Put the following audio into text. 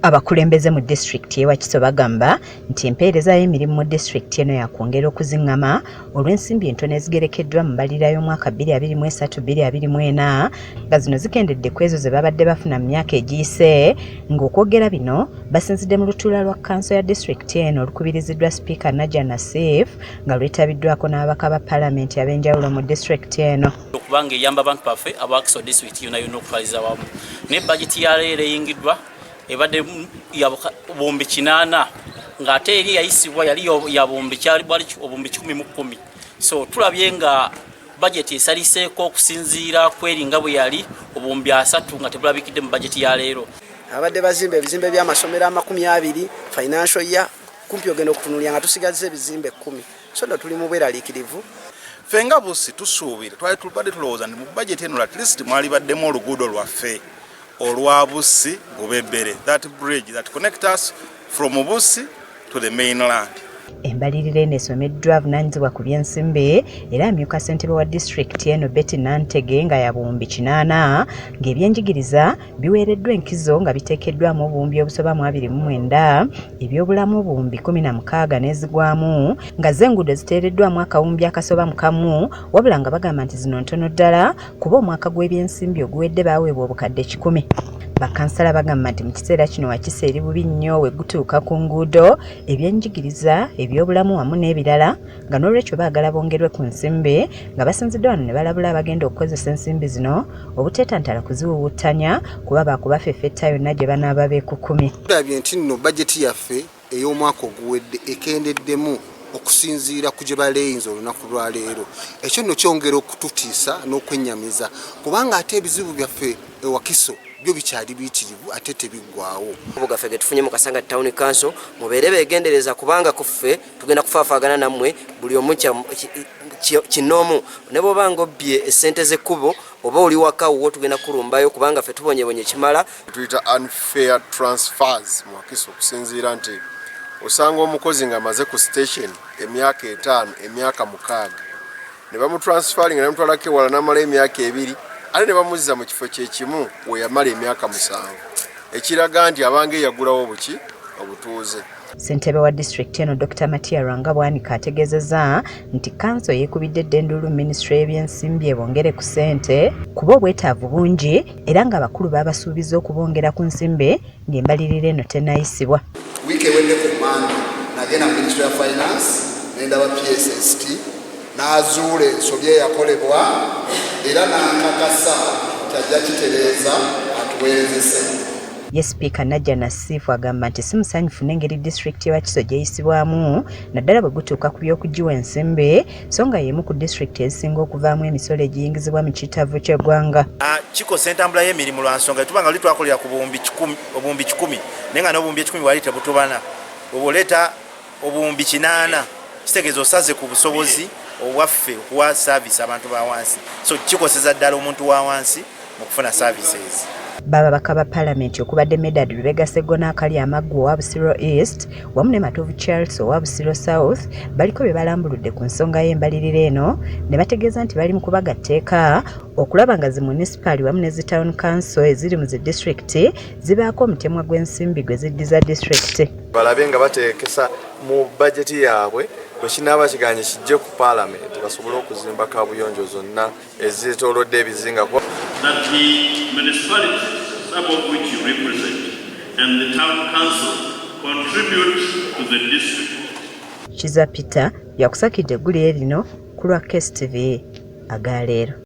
Abakulembeze mu district ye Wakiso bagamba nti empeereza y'emirimu mu district eno yakwongera okuzingama olw'ensimbi entono ezigerekeddwa mu mbalirira y'omwaka 2023-2024 nga zino zikendedde ku ezo ze babadde bafuna mu myaka egiyise, ng'okwogera bino basinzidde mu lutuula lwa kkanso ya district eno olukubiriziddwa sipiika Najja Nassif nga lwetabiddwako n'ababaka ba paalamenti ab'enjawulo mu district eno. Okubanga eyamba abantu baffe aba Wakiso district yonna okutwaliza wamu ne budget ya leero eyingiddwa ebadde ya obumbi 8 ng'ate eri yayisibwa yali ya bumbi kyali bwali obumbi 10 so tulabye nga budget esaliseeko okusinziira kweringa bwe yali obumbi 3 nga tebulabikidde mu budget ya leero. Abadde bazimbe ebizimbe by'amasomero 20 financial year kumpi ogenda okutunulya nga tusigaze ebizimbe 10 so ndo tuli mu bweraliikirivu. Fenga busi tusuubire twali tulibadde tulowooza nti mu budget eno at least mwali baddemu oluguudo lwaffe olwa Busi Bubebere, that bridge that connects us from Busi to the mainland. Embalirira eno esomeddwa avunaanyizibwa ku by'ensimbi era amyuka ssentebe wa disitulikiti eno Betty Nantege nga ya buwumbi 8 ng'ebyenjigiriza biweereddwa enkizo nga biteekeddwamu obuwumbi obusoba mu 29, ebyobulamu obuwumbi 16 n'ezigwamu nga z'enguudo ziteereddwamu akawumbi akasoba mu kamu, wabula nga bagamba nti zino ntono ddala kuba omwaka gw'ebyensimbi oguwedde baaweebwa obukadde 10. Bakansala bagamba nti mu kiseera kino Wakiso eri bubi nnyo we gutuuka ku nguudo, ebyenjigiriza, ebyobulamu wamu n'ebirala nga n'olwekyo baagala bongerwe ku nsimbi nga basinziddwa wano ne balabula abagenda okukozesa ensimbi zino obuteetantala kuziwuwutanya kuba baakubafeffetta yonna gye banaaba beekukumi. Tulabye nti nno bajeti yaffe ey'omwaka oguwedde ekendeddemu okusinziira ku gye baleyinza olunaku lwa leero. Ekyo nno kyongera okututiisa n'okwennyamiza kubanga ate ebizibu byaffe Wakiso byo bikyali biyitirivu ate tebiggwaawo. Obugaffe ge tufunye mu Kasanga Town Council mubeere beegendereza kubanga kuffe tugenda kufaafaagana nammwe buli omu kinoomu ne bw'obanga obbye essente z'ekkubo oba oli waka wo tugenda kulumbayo kubanga ffe tubonyebonye kimala. Tuyita unfair transfers mu Wakiso okusinziira nti osanga omukozi ng'amaze ku station emyaka 5 emyaka 6 ne bamutransferinga ne bamutwalako ewala n'amala emyaka 2 ate ne bamuzza mu kifo kyekimu we yamala emyaka 7 ekiraga nti abange yagulawo obutuuze. Ssentebe wa disitulikiti eno Dr. Matia Rwanga Bwanika ategeezezza nti kkanso yeekubidde eddenduulu minisitule y'ebyensimbi ebongere ku ssente kuba obwetaavu bungi era nga abakulu baabasuubiza okubongera ku nsimbi ng'embalirira eno tennayisibwa. Wiiki ewedde ku Mande nagenda Ministry of Finance n'endaba PSST n'azuula ensobi eyakolebwa era n'akakasa tajja kitereeza atuweereze ssente. Ye Sipiika Najja Nassif agamba nti si musanyufu n'engeri disitulikiti ya Wakiso gy'eyisibwamu naddala bwe gutuuka ku by'okugiwa ensimbi so nga y'emu ku disitulikiti ezisinga okuvaamu emisolo egiyingizibwa mu kitaavu ky'eggwanga. Kikosa entambula y'emirimu lwa nsonga tuba nga twakolera ku buwumbi 10 naye nga n'obuwumbi 10 wali tebutubana. Bw'oleeta obuwumbi 8 kitegeeza osaze ku busobozi obwaffe okuwa saavisi abantu ba wansi, so kikoseza ddala omuntu wa wansi mu kufuna services. Bababaka ba paalamenti okubadde Medad Lubega Sseggona akali amaggwa owa Busiro East wamu ne Matovu Charles owa Busiro South baliko bye balambuludde ku nsonga y'embalirira eno ne bategeeza nti bali mu kubaga tteeka okulaba nga zi munisipaali wamu ne zi town council eziri mu zi disitulikiti zibaako omutemwa gw'ensimbi gwe ziddiza disitulikiti. Balabe nga bateekesa mu bajeti yaabwe bwe kinaaba kiganye kijje ku paalamenti basobole okuzimba kaabuyonjo zonna ezitoolodde ebizinga. That the municipalities, some of which you represent, and the town council contribute to the district. Kiza Peter yakusakidde eggulire lino ku lwa KSTV agaleero.